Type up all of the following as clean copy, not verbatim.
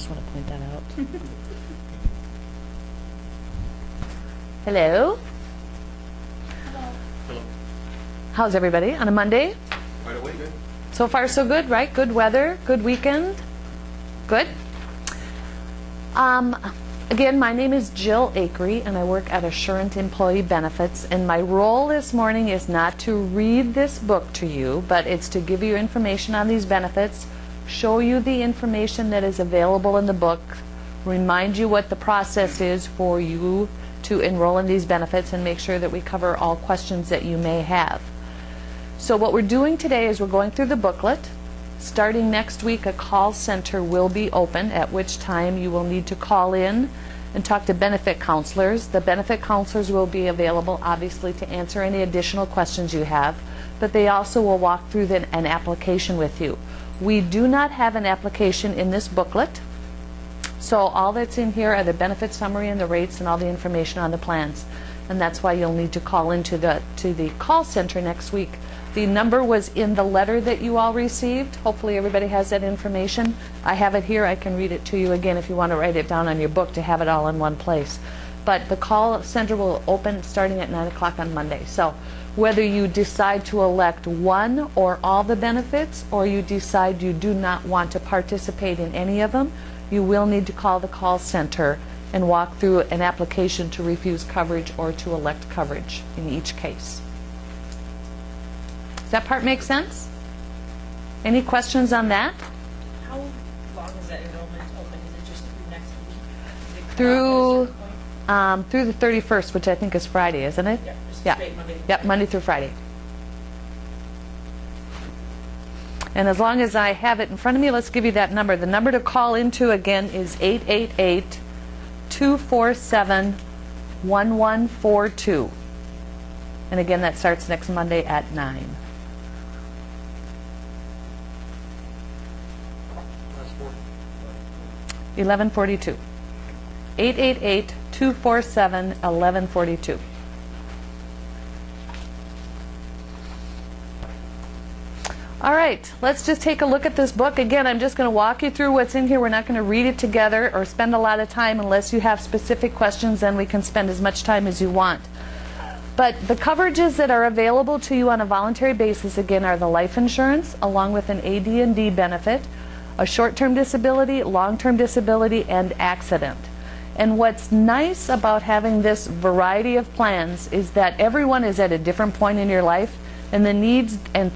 just want to point that out. Hello. Hello. How's everybody on a Monday? Right away, good. So far, so good, right? Good weather, good weekend. Good. Again, my name is Jill Akery, and I work at Assurant Employee Benefits. And my role this morning is not to read this book to you, but it's to give you information on these benefits, show you the information that is available in the book, remind you what the process is for you to enroll in these benefits, and make sure that we cover all questions that you may have. So what we're doing today is we're going through the booklet. Starting next week, a call center will be open, at which time you will need to call in and talk to benefit counselors. The benefit counselors will be available, obviously, to answer any additional questions you have, but they also will walk through an application with you. We do not have an application in this booklet, so all that's in here are the benefit summary and the rates and all the information on the plans. And that's why you'll need to call into the call center next week. The number was in the letter that you all received. Hopefully everybody has that information. I have it here. I can read it to you again if you want to write it down on your book to have it all in one place. But the call center will open starting at 9 o'clock on Monday. So whether you decide to elect one or all the benefits, or you decide you do not want to participate in any of them, you will need to call the call center and walk through an application to refuse coverage or to elect coverage in each case. Does that part make sense? Any questions on that? How long is that enrollment open? Is it just through next week? Is it Through the 31st, which I think is Friday, isn't it? Yeah, just Yeah. straight Monday. Yep, Monday through Friday. And as long as I have it in front of me, let's give you that number. The number to call into again is 888-247-1142. And again, that starts next Monday at 9. Last four. 1142. 888-247-1142. All right, let's just take a look at this book. Again, I'm just going to walk you through what's in here. We're not going to read it together or spend a lot of time unless you have specific questions, then we can spend as much time as you want. But the coverages that are available to you on a voluntary basis, again, are the life insurance, along with an AD&D benefit, a short-term disability, long-term disability, and accident. And what's nice about having this variety of plans is that everyone is at a different point in your life, and the needs and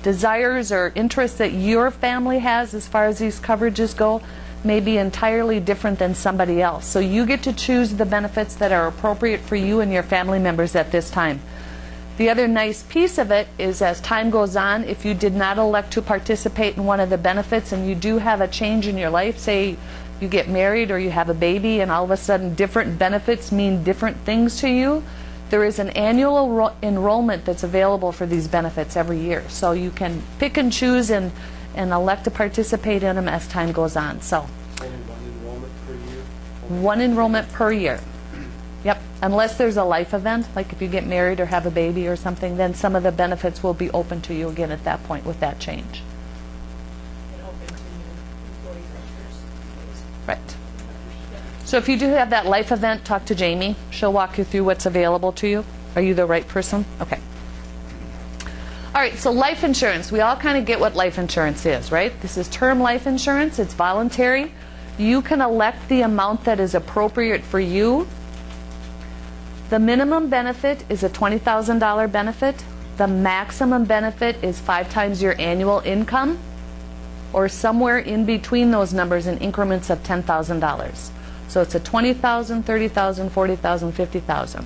desires or interests that your family has as far as these coverages go may be entirely different than somebody else. So you get to choose the benefits that are appropriate for you and your family members at this time. The other nice piece of it is, as time goes on, if you did not elect to participate in one of the benefits and you do have a change in your life, say you get married or you have a baby and all of a sudden different benefits mean different things to you, there is an annual enrollment that's available for these benefits every year. So you can pick and choose and elect to participate in them as time goes on. So Only one enrollment per year? one enrollment per year. Yep. Unless there's a life event, like if you get married or have a baby or something, then some of the benefits will be open to you again at that point with that change. And open to employee renters. Right. So if you do have that life event, talk to Jamie. She'll walk you through what's available to you. Are you the right person? Okay. All right, so life insurance. We all kind of get what life insurance is, right? This is term life insurance. It's voluntary. You can elect the amount that is appropriate for you. The minimum benefit is a $20,000 benefit. The maximum benefit is 5 times your annual income, or somewhere in between those numbers in increments of $10,000. So it's a $20,000, $30,000, $40,000, $50,000.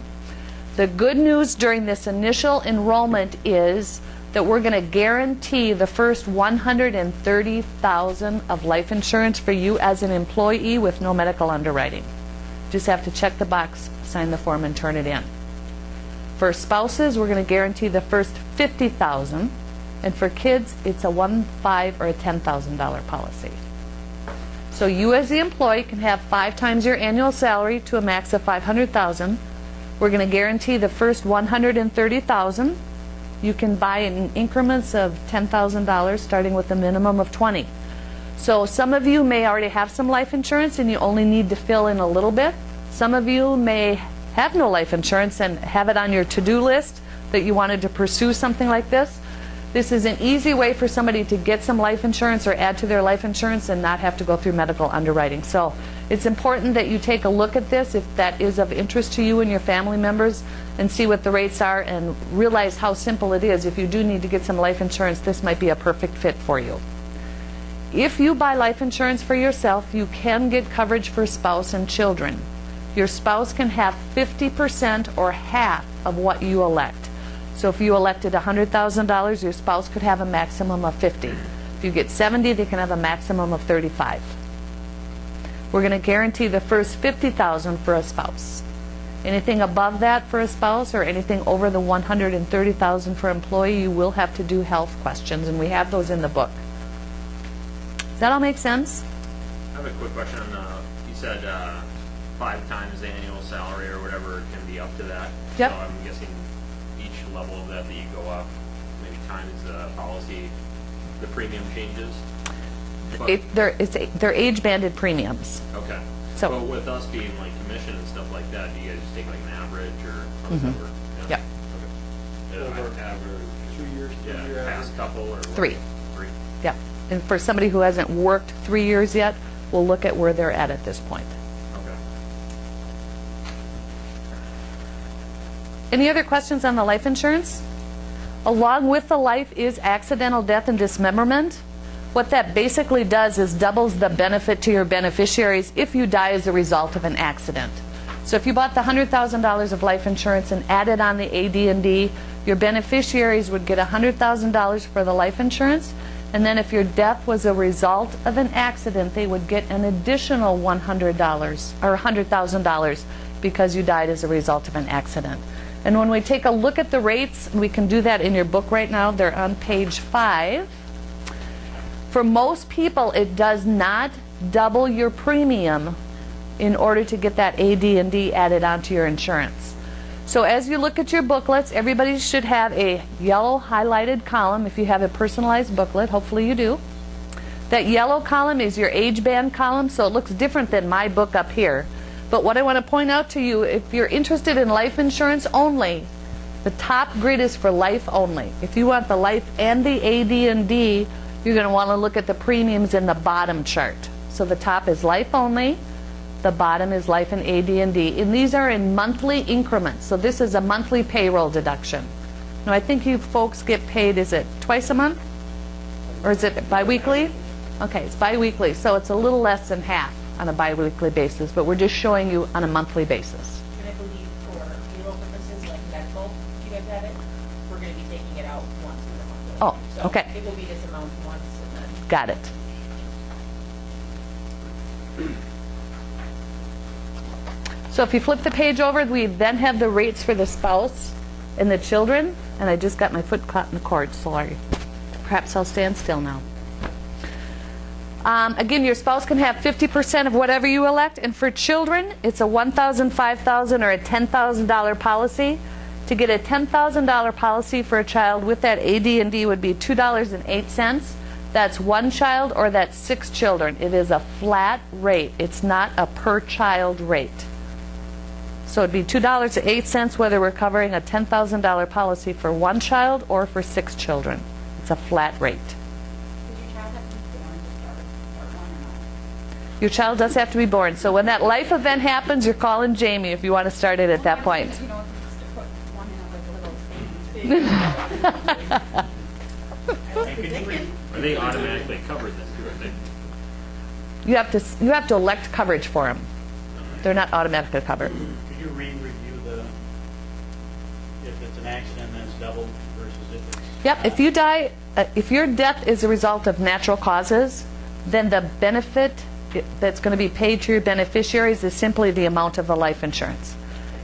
The good news during this initial enrollment is that we're going to guarantee the first $130,000 of life insurance for you as an employee with no medical underwriting. Just have to check the box, sign the form, and turn it in. For spouses, we're going to guarantee the first $50,000, and for kids, it's a $1,500 or a $10,000 policy. So you as the employee can have 5 times your annual salary to a max of $500,000. We're going to guarantee the first $130,000. You can buy in increments of $10,000 starting with a minimum of $20,000. So some of you may already have some life insurance and you only need to fill in a little bit. Some of you may have no life insurance and have it on your to-do list that you wanted to pursue something like this. This is an easy way for somebody to get some life insurance or add to their life insurance and not have to go through medical underwriting. So it's important that you take a look at this if that is of interest to you and your family members, and see what the rates are and realize how simple it is. If you do need to get some life insurance, this might be a perfect fit for you. If you buy life insurance for yourself, you can get coverage for spouse and children. Your spouse can have 50% or half of what you elect. So if you elected $100,000, your spouse could have a maximum of 50. If you get 70, they can have a maximum of 35. We're going to guarantee the first $50,000 for a spouse. Anything above that for a spouse or anything over the $130,000 for employee, you will have to do health questions, and we have those in the book. Does that all make sense? I have a quick question on you said 5 times the annual salary or whatever can be up to that. Yep. So I'm guessing each level of that you go up, maybe times the policy, the premium changes. They're age-banded premiums. Okay. So- but with us being like commission and stuff like that, do you guys just take like an average or how does that work? Yeah. Yep. Okay. Over average, 2 years, 3 year Yeah, past average. couple or what? 3. 3. Yep. And for somebody who hasn't worked 3 years yet, we'll look at where they're at this point. Okay. Any other questions on the life insurance? Along with the life is accidental death and dismemberment. What that basically does is doubles the benefit to your beneficiaries if you die as a result of an accident. So if you bought the $100,000 of life insurance and added on the AD&D, your beneficiaries would get $100,000 for the life insurance, and then if your death was a result of an accident, they would get an additional $100 or $100,000 because you died as a result of an accident. And when we take a look at the rates, we can do that in your book right now. They're on page 5. For most people, it does not double your premium in order to get that AD&D added onto your insurance. So as you look at your booklets, everybody should have a yellow highlighted column if you have a personalized booklet. Hopefully you do. That yellow column is your age band column, so it looks different than my book up here. But what I want to point out to you, if you're interested in life insurance only, the top grid is for life only. If you want the life and the AD&D, you're going to want to look at the premiums in the bottom chart. So the top is life only, the bottom is life and AD&D. And these are in monthly increments. So this is a monthly payroll deduction. Now I think you folks get paid, is it twice a month? Or is it bi-weekly? Okay, it's bi-weekly. So it's a little less than half on a bi-weekly basis, but we're just showing you on a monthly basis. And I believe for payroll purposes, like medical, you guys have it, we're going to be taking it out once a month. Oh, okay. So it will be this amount once and then. Got it. So if you flip the page over, we then have the rates for the spouse and the children. And I just got my foot caught in the cord, sorry. Perhaps I'll stand still now. Again, your spouse can have 50% of whatever you elect. And for children, it's a $1,000, $5,000, or a $10,000 policy. To get a $10,000 policy for a child with that AD&D would be $2.08. That's one child or that's 6 children. It is a flat rate. It's not a per child rate. So it'd be $2.08 whether we're covering a $10,000 policy for one child or for 6 children. It's a flat rate. Your child does have to be born. So when that life event happens, you're calling Jamie if you want to start it at that point. Are they automatically covered then? You have to elect coverage for them. They're not automatically covered. Could you review if it's an accident that's doubled versus if it's... Yep, if you die, if your death is a result of natural causes, then the benefit that's going to be paid to your beneficiaries is simply the amount of the life insurance.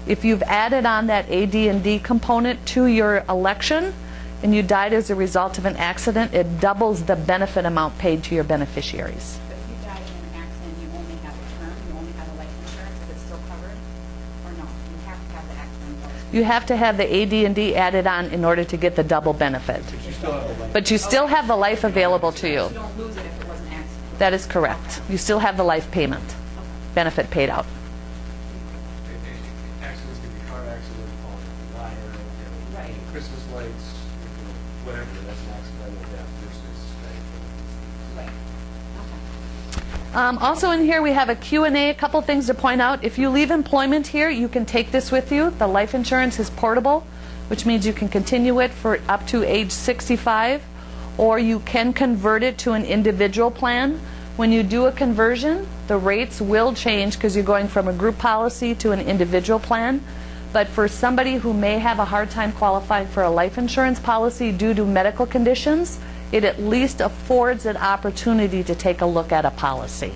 If you've added on that AD&D component to your election and you died as a result of an accident, it doubles the benefit amount paid to your beneficiaries. But if you died in an accident, you only have a term, you only have a life insurance, is it still covered? Or no? You have to have the accident policy. You have to have the AD&D added on in order to get the double benefit. You still have the life. But you still have the life available to you. You don't lose it if it was an accident. That is correct. You still have the life payment benefit paid out. Accidents could be car accident, falling off a ladder, Right. Christmas lights, whatever, that's an accidental death versus Right. Okay. Also in here we have a Q&A, a couple things to point out. If you leave employment here, you can take this with you. The life insurance is portable, which means you can continue it for up to age 65, or you can convert it to an individual plan. When you do a conversion, the rates will change because you're going from a group policy to an individual plan. But for somebody who may have a hard time qualifying for a life insurance policy due to medical conditions, it at least affords an opportunity to take a look at a policy.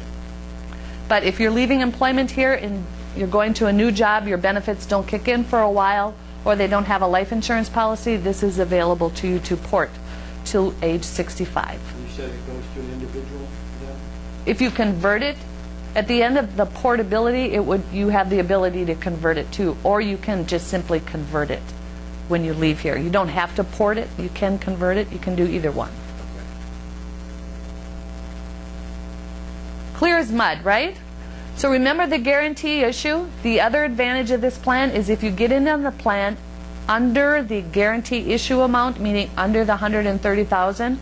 But if you're leaving employment here and you're going to a new job, your benefits don't kick in for a while, or they don't have a life insurance policy, this is available to you to port till age 65. you said it goes to an individual death? If you convert it, at the end of the portability, you have the ability to convert it too, or you can just simply convert it when you leave here. You don't have to port it, you can convert it, you can do either one. Clear as mud, right? So remember the guarantee issue. The other advantage of this plan is if you get into the plan under the guarantee issue amount, meaning under the $130,000,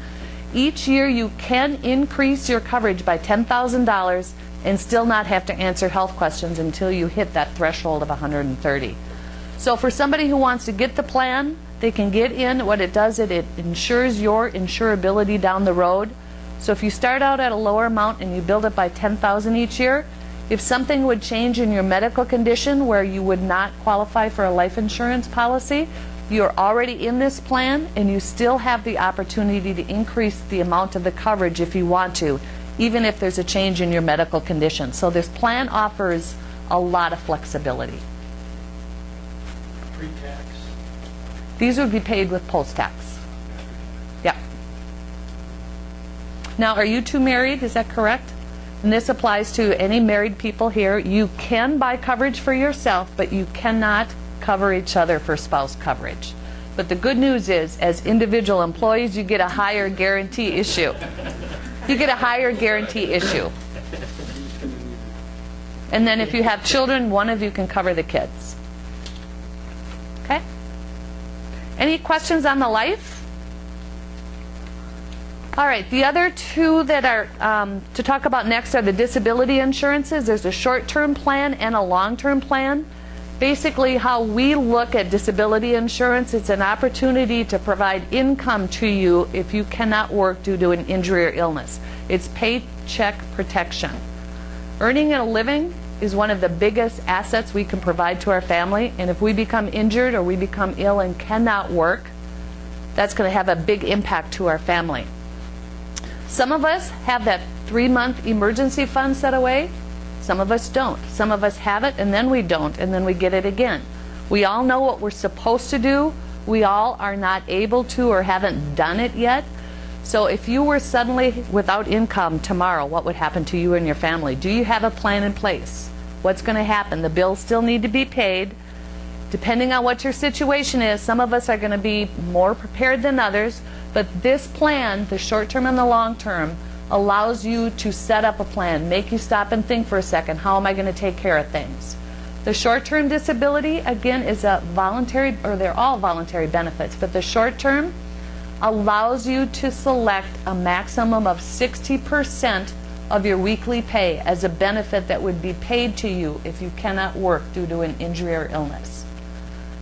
each year you can increase your coverage by $10,000 and still not have to answer health questions until you hit that threshold of $130,000. So for somebody who wants to get the plan, they can get in. What it does, it ensures your insurability down the road. So if you start out at a lower amount and you build it by $10,000 each year, if something would change in your medical condition where you would not qualify for a life insurance policy, you're already in this plan and you still have the opportunity to increase the amount of the coverage if you want to, even if there's a change in your medical condition. So this plan offers a lot of flexibility. Pre-tax? These would be paid with post-tax. Yeah. Now, are you two married? Is that correct? And this applies to any married people here. You can buy coverage for yourself, but you cannot cover each other for spouse coverage. But the good news is, as individual employees, you get a higher guarantee issue. You get a higher guarantee issue. And then if you have children, one of you can cover the kids. Okay? Any questions on the life? All right, the other two that are to talk about next are the disability insurances. There's a short-term plan and a long-term plan. Basically, how we look at disability insurance, it's an opportunity to provide income to you if you cannot work due to an injury or illness. It's paycheck protection. Earning a living is one of the biggest assets we can provide to our family, and if we become injured or we become ill and cannot work, that's going to have a big impact to our family. Some of us have that 3-month emergency fund set away. Some of us don't. Some of us have it and then we don't, and then we get it again. We all know what we're supposed to do. We all are not able to or haven't done it yet. So if you were suddenly without income tomorrow, what would happen to you and your family? Do you have a plan in place? What's going to happen? The bills still need to be paid. Depending on what your situation is, some of us are going to be more prepared than others. But this plan, the short-term and the long-term, allows you to set up a plan, make you stop and think for a second, how am I going to take care of things? The short-term disability, again, is a voluntary, or they're all voluntary benefits, but the short-term allows you to select a maximum of 60% of your weekly pay as a benefit that would be paid to you if you cannot work due to an injury or illness.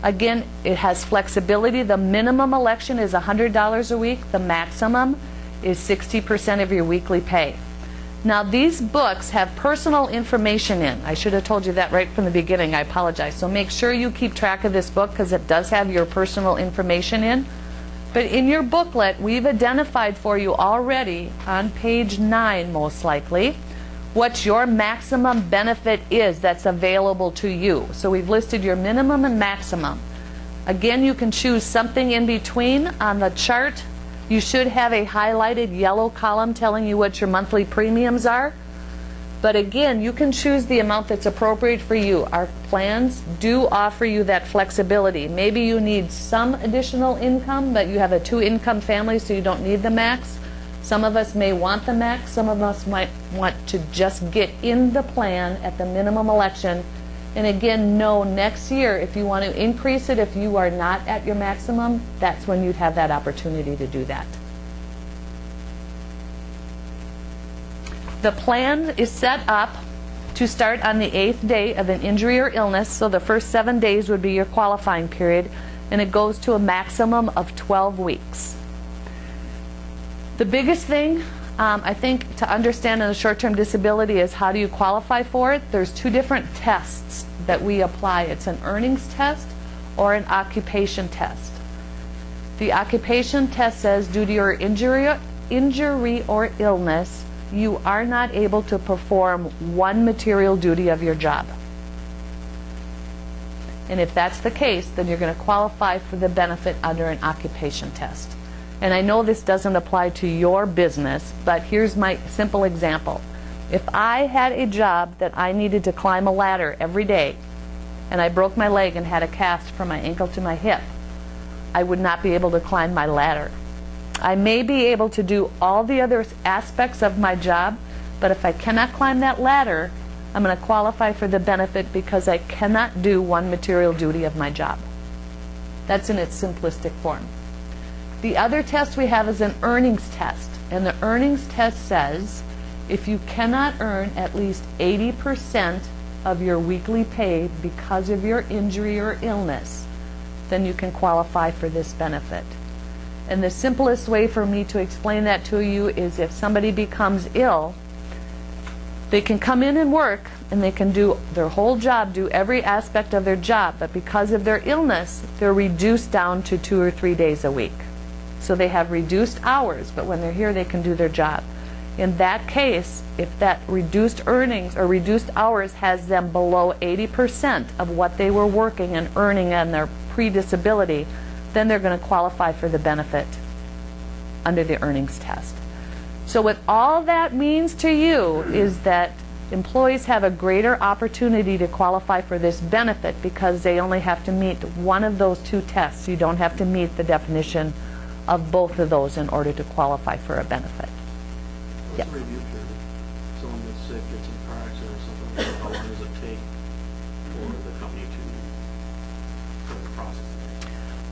Again, it has flexibility. The minimum election is $100 a week. The maximum is 60% of your weekly pay. Now, these books have personal information in. I should have told you that right from the beginning. I apologize. So make sure you keep track of this book because it does have your personal information in. But in your booklet, we've identified for you already on page 9, most likely, what your maximum benefit is that's available to you. So we've listed your minimum and maximum. Again, you can choose something in between. On the chart, you should have a highlighted yellow column telling you what your monthly premiums are. But again, you can choose the amount that's appropriate for you. Our plans do offer you that flexibility. Maybe you need some additional income, but you have a 2-income family, so you don't need the max. Some of us may want the max, some of us might want to just get in the plan at the minimum election. And again, no, next year, if you want to increase it, if you are not at your maximum, that's when you'd have that opportunity to do that. The plan is set up to start on the 8th day of an injury or illness, so the first 7 days would be your qualifying period, and it goes to a maximum of 12 weeks. The biggest thing, I think, to understand in a short-term disability is how do you qualify for it. There's two different tests that we apply. It's an earnings test or an occupation test. The occupation test says due to your injury or illness, you are not able to perform one material duty of your job. And if that's the case, then you're going to qualify for the benefit under an occupation test. And I know this doesn't apply to your business, but here's my simple example. If I had a job that I needed to climb a ladder every day, and I broke my leg and had a cast from my ankle to my hip, I would not be able to climb my ladder. I may be able to do all the other aspects of my job, but if I cannot climb that ladder, I'm going to qualify for the benefit because I cannot do one material duty of my job. That's in its simplistic form. The other test we have is an earnings test, and the earnings test says if you cannot earn at least 80% of your weekly pay because of your injury or illness, then you can qualify for this benefit. And the simplest way for me to explain that to you is if somebody becomes ill, they can come in and work and they can do their whole job, do every aspect of their job, but because of their illness, they're reduced down to 2 or 3 days a week. So they have reduced hours, but when they're here, they can do their job. In that case, if that reduced earnings or reduced hours has them below 80% of what they were working and earning on their pre-disability, then they're going to qualify for the benefit under the earnings test. So what all that means to you is that employees have a greater opportunity to qualify for this benefit because they only have to meet one of those two tests. You don't have to meet the definition of both of those in order to qualify for a benefit. What's the review period? Someone gets sick, gets in a car accident or something, how long does it take for the company to go the process?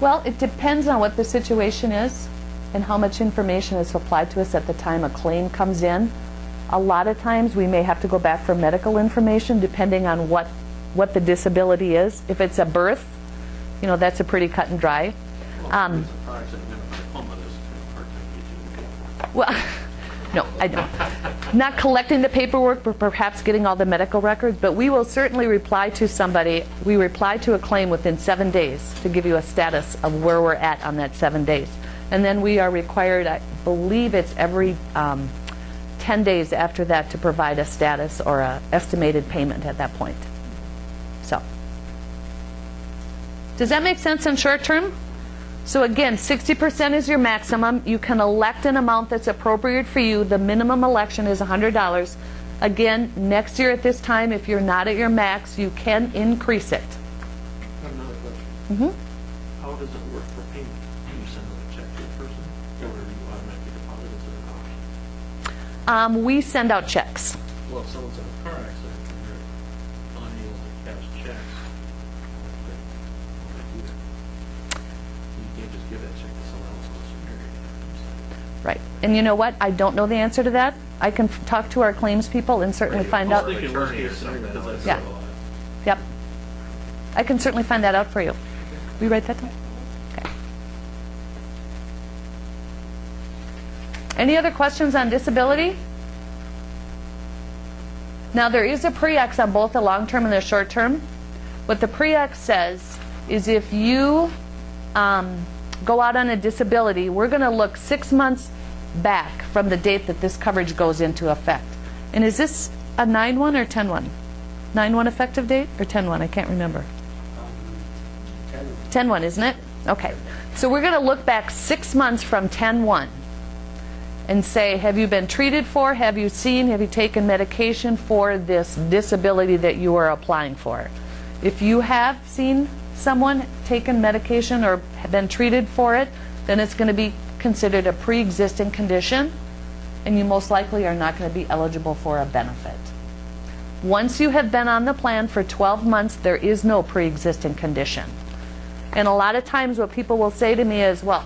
Well, it depends on what the situation is and how much information is supplied to us at the time a claim comes in. A lot of times we may have to go back for medical information depending on what the disability is. If it's a birth, you know, that's a pretty cut and dry. Well, if it's a car accident, then a coma, there's a hard time getting Well, no, I don't. Not collecting the paperwork, but perhaps getting all the medical records, but we will certainly reply to somebody. We reply to a claim within 7 days to give you a status of where we're at on that 7 days. And then we are required, I believe it's every 10 days after that to provide a status or an estimated payment at that point. So, does that make sense in short term? So again, 60% is your maximum. You can elect an amount that's appropriate for you. The minimum election is $100. Again, next year at this time, if you're not at your max, you can increase it. I have another question. Mm-hmm. How does it work for payment? Do you send a check to a person, or do you automatically deposit it to an option? We send out checks. Well, if someone's in a car accident and they're unable to cash checks, how do they do that? You can't just give that check to someone else unless you're married. Right. And you know what? I don't know the answer to that. I can talk to our claims people and certainly find I out. was thinking worst case scenario because I Yeah. saw a lot. Yep. I can certainly find that out for you. Will you write that down? Okay. Any other questions on disability? Now there is a pre-X on both the long-term and the short-term. What the pre-X says is if you go out on a disability, we're going to look 6 months back from the date that this coverage goes into effect. And is this a 9/1 or 10/1? 9/1 effective date or 10/1? I can't remember. 10/1, isn't it? Okay. So we're going to look back 6 months from 10/1 and say, have you been treated for, have you seen, have you taken medication for this disability that you are applying for? If you have seen someone taken medication or have been treated for it, then it's going to be considered a pre-existing condition. and you most likely are not going to be eligible for a benefit. Once you have been on the plan for 12 months, there is no pre-existing condition. And a lot of times what people will say to me is, well,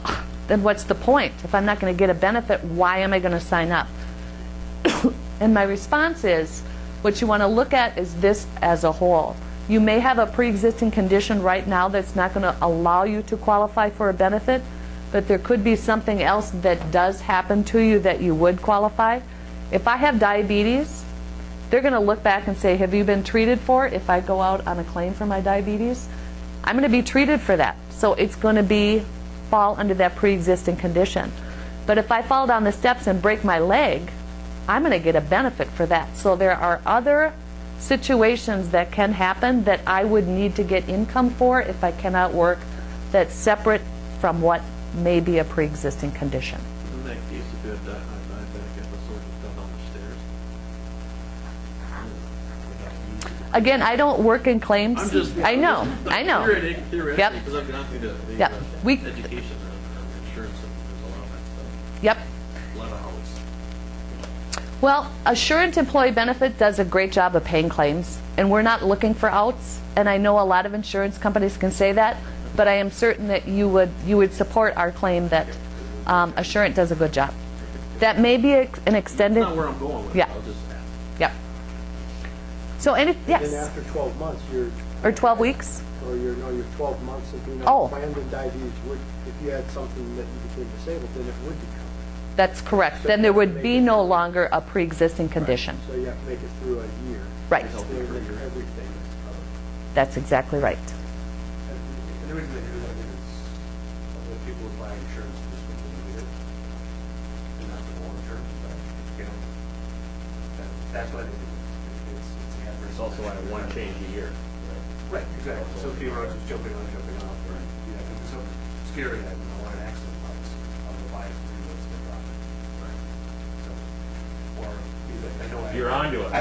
then what's the point? If I'm not going to get a benefit, why am I going to sign up? And my response is, what you want to look at is this as a whole. You may have a pre-existing condition right now that's not going to allow you to qualify for a benefit, but there could be something else that does happen to you that you would qualify. If I have diabetes, they're going to look back and say, have you been treated for it? If I go out on a claim for my diabetes, I'm going to be treated for that. So it's going to fall under that pre-existing condition. But if I fall down the steps and break my leg, I'm going to get a benefit for that. So there are other situations that can happen that I would need to get income for if I cannot work, that's separate from what may be a pre-existing condition. In that case, if you had diabetic episode and fell down the stairs. Again, I don't work in claims. I'm just. I know. Theoretically, Yep. because I've gone through the Yep. education on insurance and there's a lot of that stuff. Yep. A lot of outs. Well, Assurant Employee Benefit does a great job of paying claims, and we're not looking for outs. And I know a lot of insurance companies can say that, but I am certain that you would support our claim that Assurant does a good job. That may be an extended. That's not where I'm going with Yeah. it. I'll just ask. Yep. So yes. Then after 12 months, Or 12 weeks. or you're 12 months of being Oh. on planned and diabetes, if you had something that you became disabled, then it would be covered. That's correct. Then there would be no longer a pre-existing condition. So you have to make it through a year. Right. So then everything is covered. That's exactly right. And the reason they do that is other people who buy insurance just for the year and not for the long term. But, that's why they do it. It's also at one change a year. Right, exactly. So if you were just jumping off, or it's so scary that I want an accident policy, I'm going to buy it for you, it's the profit. Right. So, or I know You're onto it. I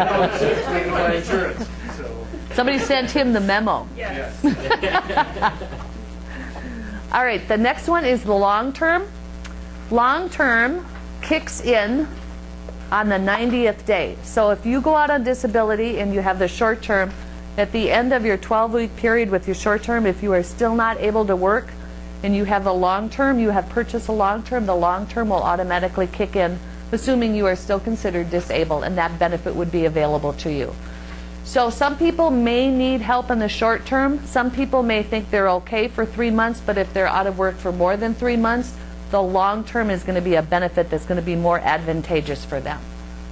know it's to buy insurance. So, Somebody sent him the memo. yes. All right, the next one is the long term. Long term kicks in on the 90th day. So if you go out on disability and you have the short term, at the end of your 12-week period with your short term, if you are still not able to work and you have the long term, you have purchased a long term, the long term will automatically kick in, assuming you are still considered disabled, and that benefit would be available to you. So some people may need help in the short term. Some people may think they're okay for 3 months, but if they're out of work for more than 3 months, the long term is going to be a benefit that's going to be more advantageous for them.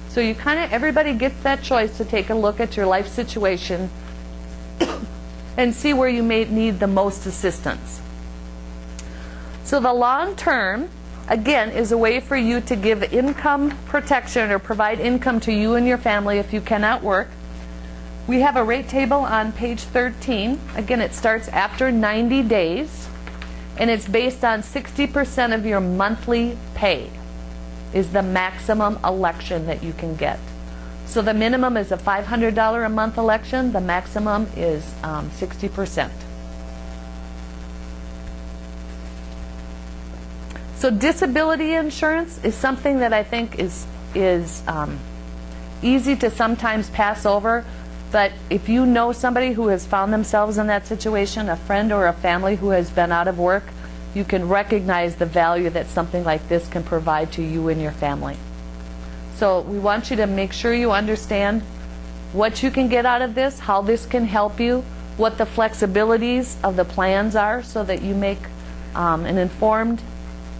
So you everybody gets that choice to take a look at your life situation and see where you may need the most assistance. So the long term, again, is a way for you to give income protection or provide income to you and your family if you cannot work. We have a rate table on page 13. Again, it starts after 90 days, and it's based on 60% of your monthly pay is the maximum election that you can get. So the minimum is a $500 a month election. The maximum is 60%. So disability insurance is something that I think is easy to sometimes pass over. But if you know somebody who has found themselves in that situation, a friend or a family who has been out of work, you can recognize the value that something like this can provide to you and your family. So we want you to make sure you understand what you can get out of this, how this can help you, what the flexibilities of the plans are so that you make an informed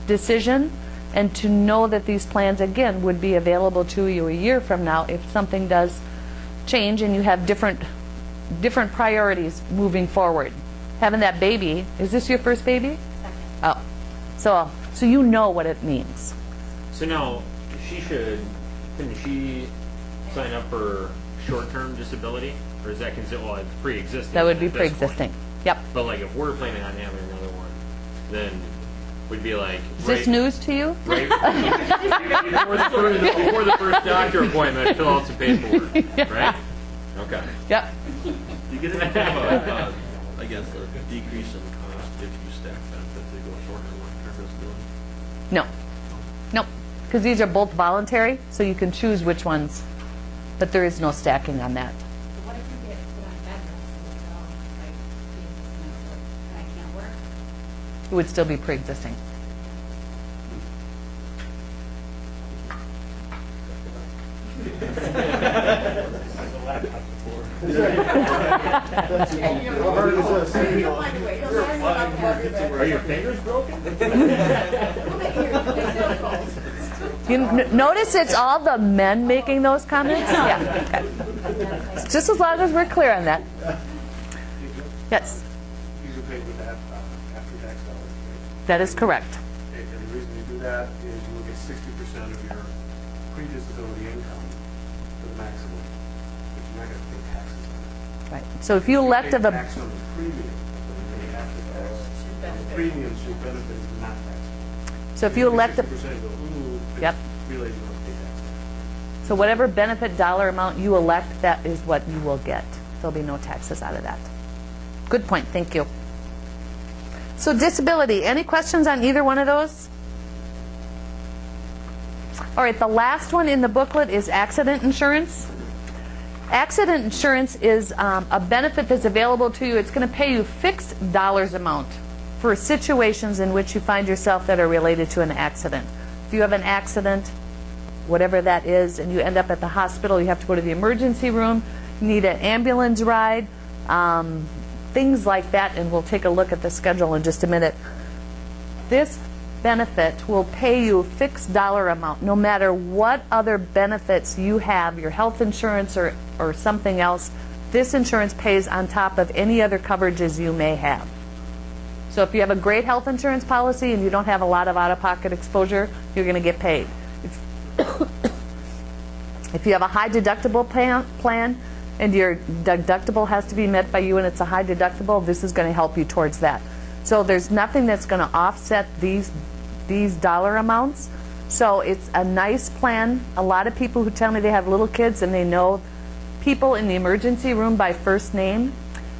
decision, and to know that these plans, again, would be available to you a year from now if something does change and you have different priorities moving forward. Having that baby, is this your first baby? Oh, so you know what it means. So now, couldn't she sign up for short-term disability? Or is that considered, well, it's pre-existing? That would be at this pre-existing. point. Yep. But like if we're planning on having another one, then we'd be like... Is this news to you? Right? before the first doctor appointment, fill out some paperwork, right? Okay. Yep. You get any kind of, I guess, a decrease in cost if you stack benefits, they go short and long-term disability? No. Nope, because these are both voluntary, so you can choose which ones, but there is no stacking on that. So what if you get put on bed rest and you go, like, and I can't work? It would still be pre-existing. How hard is this? You don't mind to wait. He'll learn about the water bed. Are your fingers broken? We'll make your sales calls. You notice it's all the men making those comments? Yeah, okay. Just as long as we're clear on that. Yes, These are paid with that after-tax dollars, right? that is correct. And the reason you do that is you will get 60% of your pre-disability income to the maximum, but you're not going to pay taxes on it. Right. So if you elect Pay of a, tax on the premium, but you pay after-tax. On the premiums, your benefit is not taxable. so if you elect a, 60% go, ooh, Yep. realize you don't pay tax. so whatever benefit dollar amount you elect, that is what you will get. There'll be no taxes out of that. Good point, thank you. So disability, any questions on either one of those? All right, the last one in the booklet is accident insurance. Accident insurance is a benefit that's available to you. It's going to pay you fixed dollars amount for situations in which you find yourself that are related to an accident. If you have an accident, whatever that is, and you end up at the hospital, you have to go to the emergency room, you need an ambulance ride, things like that, and we'll take a look at the schedule in just a minute. This benefit will pay you a fixed dollar amount no matter what other benefits you have, your health insurance or something else. This insurance pays on top of any other coverages you may have. So if you have a great health insurance policy and you don't have a lot of out-of-pocket exposure, you're going to get paid. If you have a high deductible plan and your deductible has to be met by you and it's a high deductible, this is going to help you towards that. So there's nothing that's going to offset these dollar amounts. So it's a nice plan. A lot of people who tell me they have little kids and they know people in the emergency room by first name,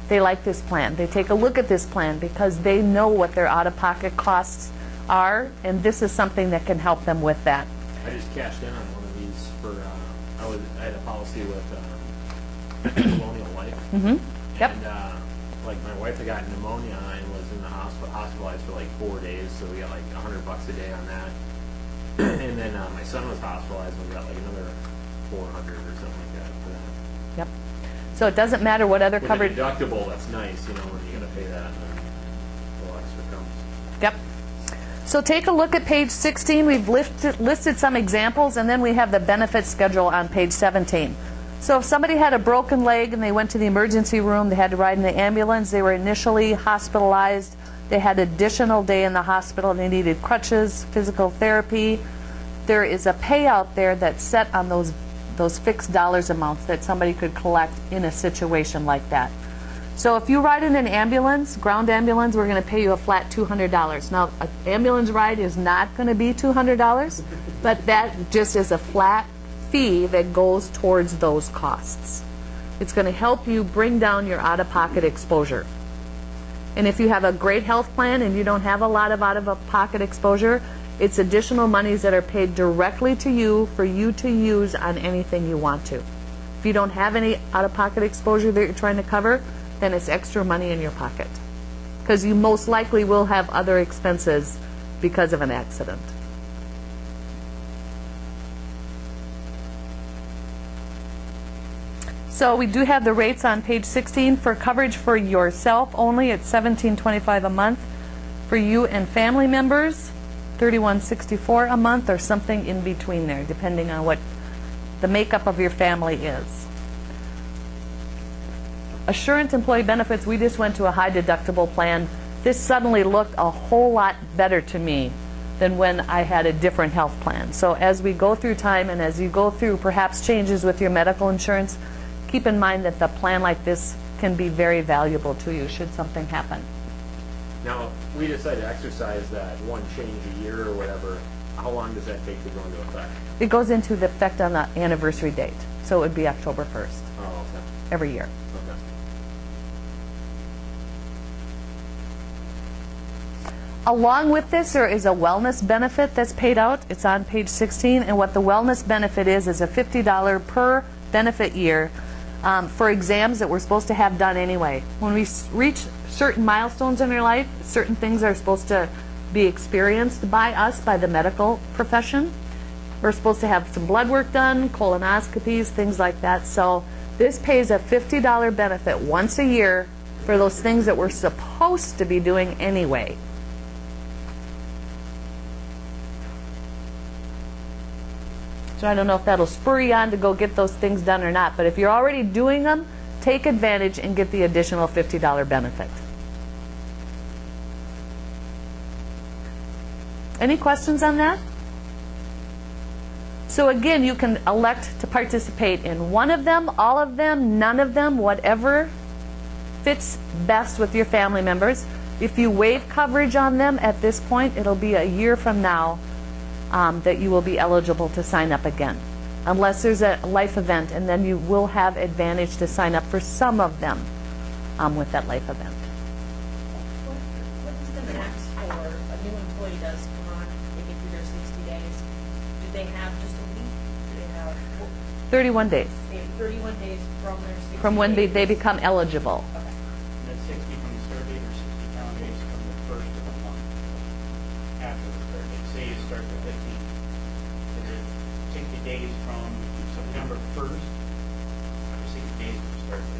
they like this plan. They take a look at this plan because they know what their out-of-pocket costs are, and this is something that can help them with that. I just cashed in on one of these for, I had a policy with Colonial Life. Yep. And like my wife had gotten pneumonia and was in the hospitalized for like 4 days, so we got like $100 a day on that. And then my son was hospitalized and we got like another $400 or something like that for that. Yep. So it doesn't matter what other With coverage. a deductible, that's nice, you know, when you're gonna pay that, and then a little extra comes. Yep. So take a look at page 16. We've listed some examples, and then we have the benefit schedule on page 17. So if somebody had a broken leg and they went to the emergency room, they had to ride in the ambulance, they were initially hospitalized, they had additional day in the hospital, they needed crutches, physical therapy, there is a payout there that's set on those fixed dollars amounts that somebody could collect in a situation like that. So if you ride in an ambulance, ground ambulance, we're going to pay you a flat $200. Now, an ambulance ride is not going to be $200, but that just is a flat fee that goes towards those costs. It's going to help you bring down your out-of-pocket exposure. And if you have a great health plan and you don't have a lot of out-of-pocket exposure, it's additional monies that are paid directly to you for you to use on anything you want to. If you don't have any out-of-pocket exposure that you're trying to cover, then it's extra money in your pocket. Because you most likely will have other expenses because of an accident. So we do have the rates on page 16 for coverage for yourself only at $17.25 a month. For you and family members, $31.64 a month or something in between there, depending on what the makeup of your family is. Assurance employee benefits, we just went to a high deductible plan. This suddenly looked a whole lot better to me than when I had a different health plan. So as we go through time and as you go through perhaps changes with your medical insurance, keep in mind that the plan like this can be very valuable to you should something happen. Now, if we decide to exercise that one change a year or whatever, how long does that take to go into effect? It goes into the effect on the anniversary date. So it would be October 1st Oh, okay. every year. Okay. Along with this, there is a wellness benefit that's paid out. It's on page 16, and what the wellness benefit is a $50 per benefit year for exams that we're supposed to have done anyway. When we reach certain milestones in our life, certain things are supposed to be experienced by us, by the medical profession. We're supposed to have some blood work done, colonoscopies, things like that. So this pays a $50 benefit once a year for those things that we're supposed to be doing anyway. So I don't know if that'll spur you on to go get those things done or not, but if you're already doing them, take advantage and get the additional $50 benefit. Any questions on that? So again, you can elect to participate in one of them, all of them, none of them, whatever fits best with your family members. If you waive coverage on them at this point, it'll be a year from now that you will be eligible to sign up again, unless there's a life event, and then you will have advantage to sign up for some of them with that life event. What is the max for a new employee does come on, they get through their 60 days? Do they have just a week? Do they have 31 days they have 31 days from their 60 from when days? they become eligible. Okay. That's 60 from the start date or 60 calendar days from the first of the month after the start date. Say you start the 15th. Is it 60 days from September 1st or 60 days from the start date?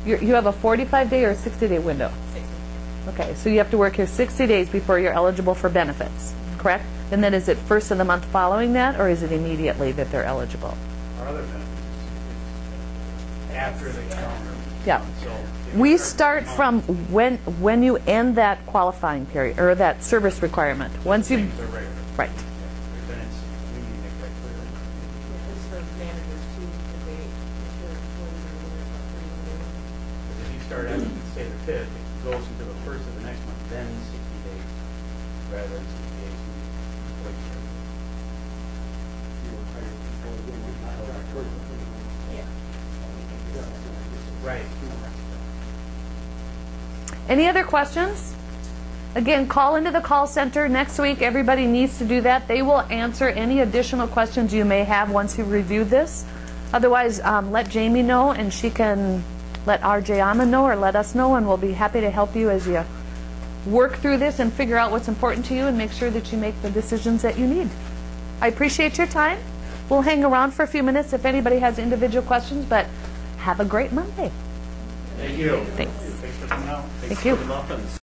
You have a 45-day or a 60-day window. 60. Okay, so you have to work here 60 days before you're eligible for benefits, correct? And then is it first of the month following that, or is it immediately that they're eligible? Our other benefits is after the calendar. Yeah. month. So if We you start the from month, when you end that qualifying period, or that service requirement. Once you, things are regular. right. Then it's, we need to make that clear. This is for managers too, because they ensure employees are aware about 31 days. Because if you start at, say, the 5th, it goes until the 1st of the next month, then 60 days, rather than 60 days from employee start date. Right. Any other questions? Again, call into the call center next week. Everybody needs to do that. They will answer any additional questions you may have once you review this. Otherwise, let Jamie know, and she can let RJ Ama know, or let us know, and we'll be happy to help you as you work through this and figure out what's important to you and make sure that you make the decisions that you need. I appreciate your time. We'll hang around for a few minutes if anybody has individual questions, but have a great Monday. Thank you. Thanks. Thanks for coming out. Thank you. Muffins.